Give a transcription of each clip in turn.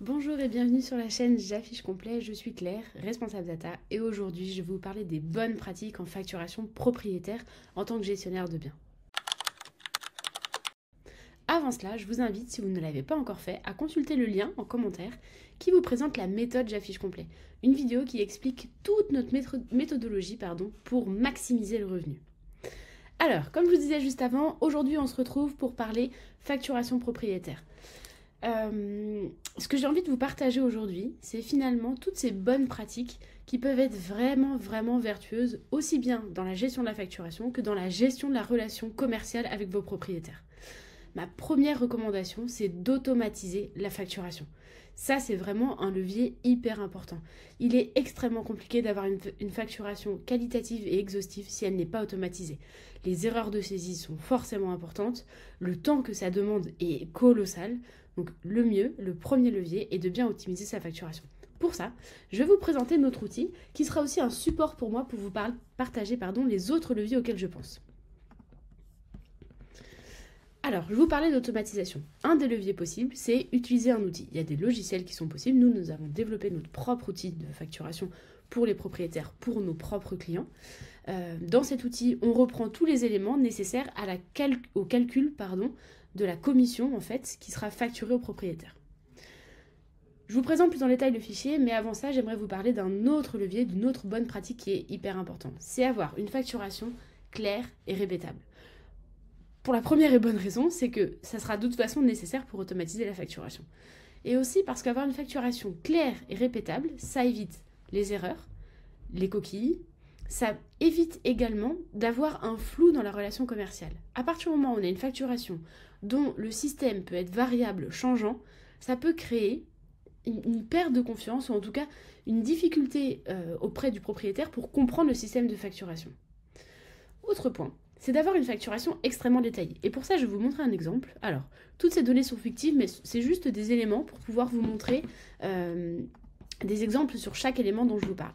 Bonjour et bienvenue sur la chaîne J'affiche complet, je suis Claire, responsable data et aujourd'hui je vais vous parler des bonnes pratiques en facturation propriétaire en tant que gestionnaire de biens. Avant cela, je vous invite, si vous ne l'avez pas encore fait, à consulter le lien en commentaire qui vous présente la méthode J'affiche complet, une vidéo qui explique toute notre méthodologie pour maximiser le revenu. Alors, comme je vous disais juste avant, aujourd'hui on se retrouve pour parler facturation propriétaire. Ce que j'ai envie de vous partager aujourd'hui, c'est finalement toutes ces bonnes pratiques qui peuvent être vraiment vertueuses, aussi bien dans la gestion de la facturation que dans la gestion de la relation commerciale avec vos propriétaires. Ma première recommandation, c'est d'automatiser la facturation. Ça, c'est vraiment un levier hyper important. Il est extrêmement compliqué d'avoir une facturation qualitative et exhaustive si elle n'est pas automatisée. Les erreurs de saisie sont forcément importantes, le temps que ça demande est colossal, donc le mieux, le premier levier, est de bien optimiser sa facturation. Pour ça, je vais vous présenter notre outil qui sera aussi un support pour moi pour vous partager les autres leviers auxquels je pense. Alors, je vous parlais d'automatisation. Un des leviers possibles, c'est utiliser un outil. Il y a des logiciels qui sont possibles. Nous avons développé notre propre outil de facturation pour les propriétaires, pour nos propres clients. Dans cet outil, on reprend tous les éléments nécessaires au calcul de la commission en fait, qui sera facturée au propriétaire. Je vous présente plus en détail le fichier, mais avant ça, j'aimerais vous parler d'un autre levier, d'une autre bonne pratique qui est hyper importante. C'est avoir une facturation claire et répétable. Pour la première et bonne raison, c'est que ça sera de toute façon nécessaire pour automatiser la facturation. Et aussi parce qu'avoir une facturation claire et répétable, ça évite les erreurs, les coquilles, ça évite également d'avoir un flou dans la relation commerciale. À partir du moment où on a une facturation dont le système peut être variable, changeant, ça peut créer une perte de confiance ou en tout cas une difficulté auprès du propriétaire pour comprendre le système de facturation. Autre point, c'est d'avoir une facturation extrêmement détaillée. Et pour ça, je vais vous montrer un exemple. Alors, toutes ces données sont fictives, mais c'est juste des éléments pour pouvoir vous montrer des exemples sur chaque élément dont je vous parle.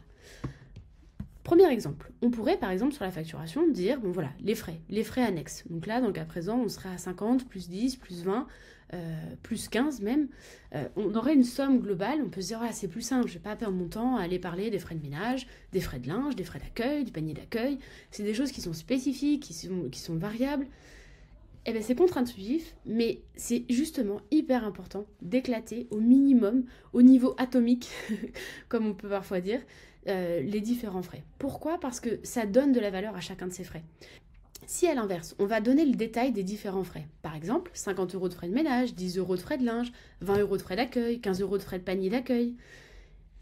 Premier exemple, on pourrait par exemple sur la facturation dire, bon voilà, les frais annexes. Donc là, dans le cas présent, on serait à 50, plus 10, plus 20, plus 15 même. On aurait une somme globale, on peut se dire, ah, c'est plus simple, je ne vais pas perdre mon temps à aller parler des frais de ménage, des frais de linge, des frais d'accueil, du panier d'accueil. C'est des choses qui sont spécifiques, qui sont variables. Eh bien, c'est contre-intuitif, mais c'est justement hyper important d'éclater au minimum, au niveau atomique, comme on peut parfois dire, les différents frais. Pourquoi ? Parce que ça donne de la valeur à chacun de ces frais. Si à l'inverse, on va donner le détail des différents frais, par exemple 50 € de frais de ménage, 10 € de frais de linge, 20 € de frais d'accueil, 15 € de frais de panier d'accueil,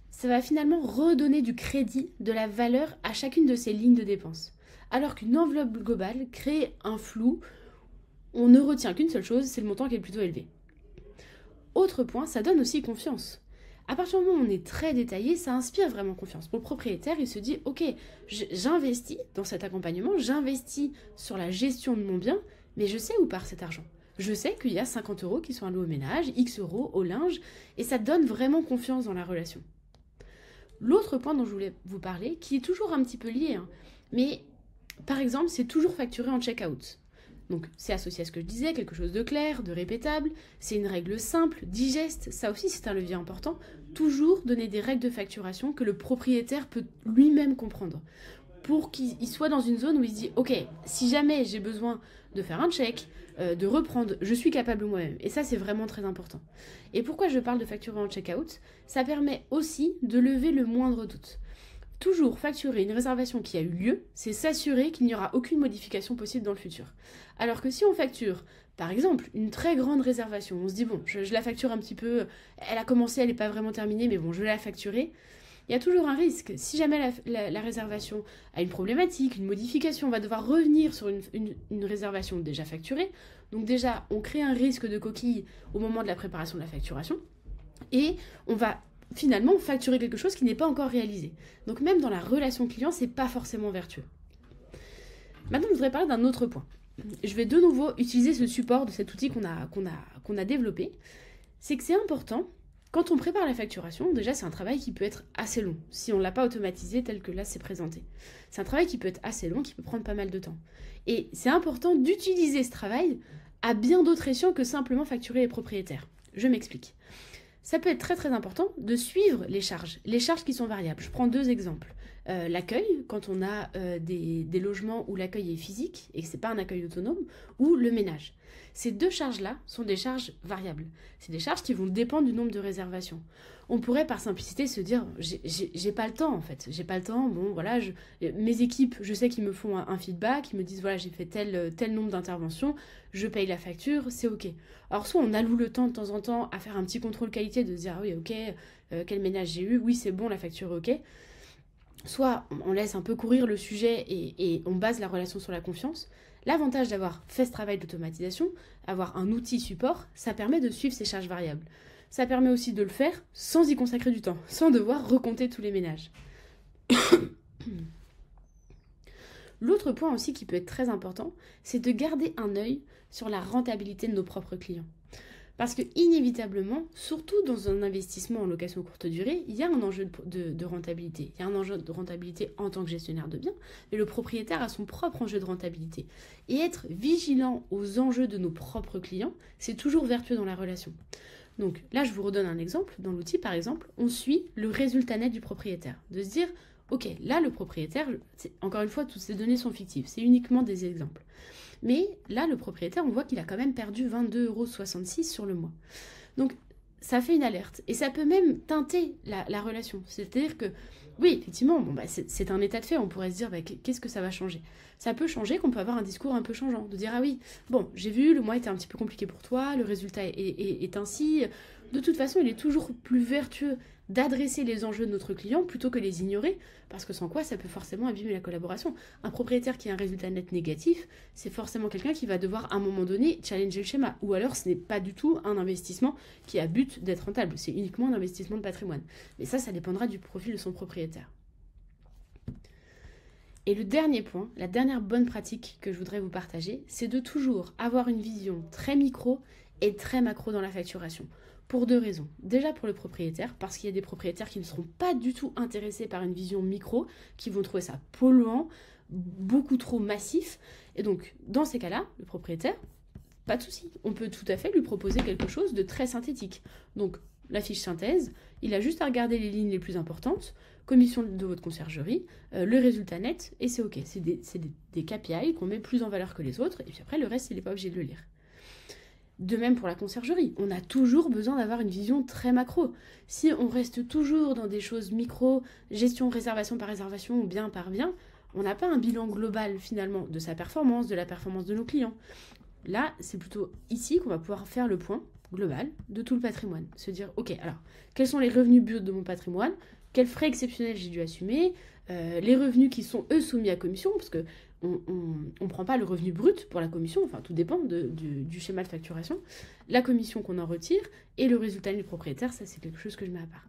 ça va finalement redonner du crédit, de la valeur à chacune de ces lignes de dépenses. Alors qu'une enveloppe globale crée un flou, on ne retient qu'une seule chose, c'est le montant qui est plutôt élevé. Autre point, ça donne aussi confiance. À partir du moment où on est très détaillé, ça inspire vraiment confiance. Pour le propriétaire, il se dit, ok, j'investis dans cet accompagnement, j'investis sur la gestion de mon bien, mais je sais où part cet argent. Je sais qu'il y a 50 € qui sont alloués au ménage, X € au linge, et ça donne vraiment confiance dans la relation. L'autre point dont je voulais vous parler, qui est toujours un petit peu lié, mais par exemple, c'est toujours facturé en check-out. Donc c'est associé à ce que je disais, quelque chose de clair, de répétable, c'est une règle simple, digeste, ça aussi c'est un levier important, toujours donner des règles de facturation que le propriétaire peut lui-même comprendre, pour qu'il soit dans une zone où il se dit, ok, si jamais j'ai besoin de faire un check, de reprendre, je suis capable moi-même, et ça c'est vraiment très important. Et pourquoi je parle de facturer en check-out ? Ça permet aussi de lever le moindre doute. Toujours facturer une réservation qui a eu lieu, c'est s'assurer qu'il n'y aura aucune modification possible dans le futur. Alors que si on facture, par exemple, une très grande réservation, on se dit, bon, je la facture un petit peu, elle a commencé, elle n'est pas vraiment terminée, mais bon, je vais la facturer. Il y a toujours un risque. Si jamais la réservation a une problématique, une modification, on va devoir revenir sur une réservation déjà facturée. Donc déjà, on crée un risque de coquille au moment de la préparation de la facturation. Et on va finalement facturer quelque chose qui n'est pas encore réalisé. Donc même dans la relation client, c'est pas forcément vertueux. Maintenant, je voudrais parler d'un autre point. Je vais de nouveau utiliser ce support de cet outil qu'on a développé. C'est que c'est important, quand on prépare la facturation, déjà c'est un travail qui peut être assez long, si on ne l'a pas automatisé tel que là c'est présenté. C'est un travail qui peut être assez long, qui peut prendre pas mal de temps. Et c'est important d'utiliser ce travail à bien d'autres échéances que simplement facturer les propriétaires. Je m'explique. ça peut être très très important de suivre les charges qui sont variables. Je prends 2 exemples. L'accueil, quand on a des logements où l'accueil est physique et que ce n'est pas un accueil autonome, ou le ménage. Ces 2 charges-là sont des charges variables. C'est des charges qui vont dépendre du nombre de réservations. On pourrait par simplicité se dire, j'ai pas le temps en fait, j'ai pas le temps, bon voilà, mes équipes, je sais qu'ils me font un feedback, ils me disent voilà j'ai fait tel nombre d'interventions, je paye la facture, c'est ok. Alors soit on alloue le temps de temps en temps à faire un petit contrôle qualité, de se dire ah oui ok, quel ménage j'ai eu, oui c'est bon, la facture est ok. Soit on laisse un peu courir le sujet et on base la relation sur la confiance. L'avantage d'avoir fait ce travail d'automatisation, avoir un outil support, ça permet de suivre ces charges variables. Ça permet aussi de le faire sans y consacrer du temps, sans devoir recompter tous les ménages. L'autre point aussi qui peut être très important, c'est de garder un œil sur la rentabilité de nos propres clients. Parce que inévitablement, surtout dans un investissement en location courte durée, il y a un enjeu de rentabilité. Il y a un enjeu de rentabilité en tant que gestionnaire de biens, mais le propriétaire a son propre enjeu de rentabilité. Et être vigilant aux enjeux de nos propres clients, c'est toujours vertueux dans la relation. Donc là, je vous redonne un exemple. Dans l'outil, par exemple, on suit le résultat net du propriétaire. De se dire, ok, là, le propriétaire, encore une fois, toutes ces données sont fictives. C'est uniquement des exemples. Mais là, le propriétaire, on voit qu'il a quand même perdu 22,66 € sur le mois. Donc, ça fait une alerte. Et ça peut même teinter la relation. C'est-à-dire que, oui, effectivement, bon, c'est un état de fait. On pourrait se dire, qu'est-ce que ça va changer ? Ça peut changer qu'on peut avoir un discours un peu changeant. De dire, ah oui, bon, j'ai vu, le mois était un petit peu compliqué pour toi, le résultat est ainsi. De toute façon, il est toujours plus vertueux d'adresser les enjeux de notre client plutôt que les ignorer, parce que sans quoi ça peut forcément abîmer la collaboration. Un propriétaire qui a un résultat net négatif, c'est forcément quelqu'un qui va devoir à un moment donné challenger le schéma, ou alors ce n'est pas du tout un investissement qui a but d'être rentable, c'est uniquement un investissement de patrimoine. Mais ça dépendra du profil de son propriétaire. Et le dernier point, la dernière bonne pratique que je voudrais vous partager, c'est de toujours avoir une vision très micro et très macro dans la facturation. Pour 2 raisons. Déjà pour le propriétaire, parce qu'il y a des propriétaires qui ne seront pas du tout intéressés par une vision micro, qui vont trouver ça polluant, beaucoup trop massif. Et donc, dans ces cas-là, le propriétaire, pas de souci. On peut tout à fait lui proposer quelque chose de très synthétique. Donc, la fiche synthèse, il a juste à regarder les lignes les plus importantes, commission de votre conciergerie, le résultat net, et c'est ok. C'est des KPI qu'on met plus en valeur que les autres, et puis après, le reste, il n'est pas obligé de le lire. De même pour la conciergerie, on a toujours besoin d'avoir une vision très macro. Si on reste toujours dans des choses micro, gestion réservation par réservation ou bien par bien, on n'a pas un bilan global finalement de sa performance, de la performance de nos clients. Là, c'est plutôt ici qu'on va pouvoir faire le point global de tout le patrimoine. Se dire, ok, alors, quels sont les revenus bruts de mon patrimoine ? Quels frais exceptionnels j'ai dû assumer ? Les revenus qui sont, eux, soumis à commission, parce que on ne prend pas le revenu brut pour la commission, enfin tout dépend du schéma de facturation, la commission qu'on en retire et le résultat du propriétaire, ça c'est quelque chose que je mets à part.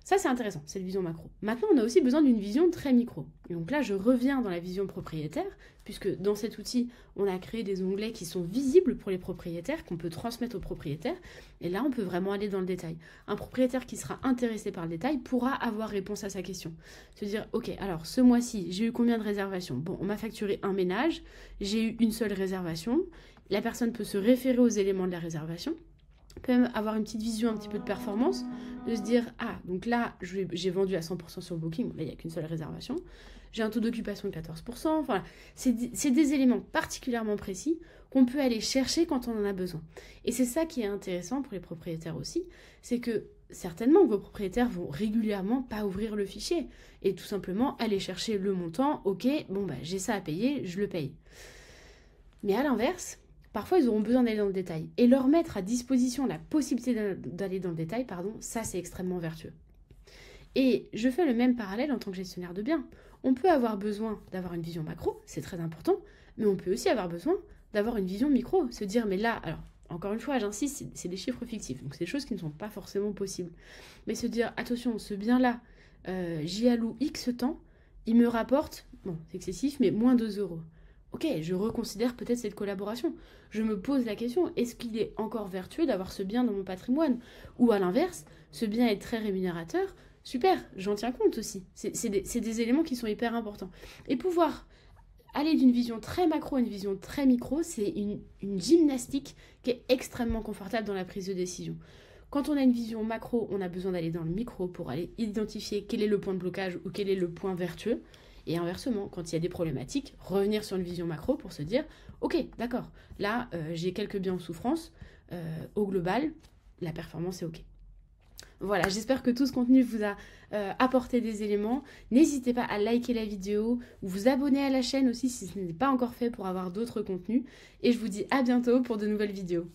Ça c'est intéressant, c'est la vision macro. Maintenant on a aussi besoin d'une vision très micro. Et donc là je reviens dans la vision propriétaire, puisque dans cet outil on a créé des onglets qui sont visibles pour les propriétaires, qu'on peut transmettre aux propriétaires, et là on peut vraiment aller dans le détail. Un propriétaire qui sera intéressé par le détail pourra avoir réponse à sa question. Se dire, ok, alors ce mois-ci j'ai eu combien de réservations ? Bon, on m'a facturé un ménage, j'ai eu une seule réservation, la personne peut se référer aux éléments de la réservation, peut même avoir une petite vision un petit peu de performance, de se dire, ah, donc là, j'ai vendu à 100% sur Booking, là, il n'y a qu'une seule réservation, j'ai un taux d'occupation de 14%, enfin, c'est des éléments particulièrement précis qu'on peut aller chercher quand on en a besoin. Et c'est ça qui est intéressant pour les propriétaires aussi, c'est que certainement vos propriétaires vont régulièrement pas ouvrir le fichier et tout simplement aller chercher le montant, ok, bon, j'ai ça à payer, je le paye. Mais à l'inverse, parfois, ils auront besoin d'aller dans le détail. Et leur mettre à disposition la possibilité d'aller dans le détail, ça, c'est extrêmement vertueux. Et je fais le même parallèle en tant que gestionnaire de biens. On peut avoir besoin d'avoir une vision macro, c'est très important, mais on peut aussi avoir besoin d'avoir une vision micro. Se dire, mais là, alors, encore une fois, j'insiste, c'est des chiffres fictifs, donc c'est des choses qui ne sont pas forcément possibles. Mais se dire, attention, ce bien-là, j'y alloue X temps, il me rapporte, bon, c'est excessif, mais moins 2 €. Ok, je reconsidère peut-être cette collaboration. Je me pose la question, est-ce qu'il est encore vertueux d'avoir ce bien dans mon patrimoine ? Ou à l'inverse, ce bien est très rémunérateur, super, j'en tiens compte aussi. C'est des éléments qui sont hyper importants. Et pouvoir aller d'une vision très macro à une vision très micro, c'est une gymnastique qui est extrêmement confortable dans la prise de décision. Quand on a une vision macro, on a besoin d'aller dans le micro pour aller identifier quel est le point de blocage ou quel est le point vertueux. Et inversement, quand il y a des problématiques, revenir sur une vision macro pour se dire « Ok, d'accord, là, j'ai quelques biens en souffrance. Au global, la performance est ok. » Voilà, j'espère que tout ce contenu vous a apporté des éléments. N'hésitez pas à liker la vidéo ou vous abonner à la chaîne aussi si ce n'est pas encore fait pour avoir d'autres contenus. Et je vous dis à bientôt pour de nouvelles vidéos.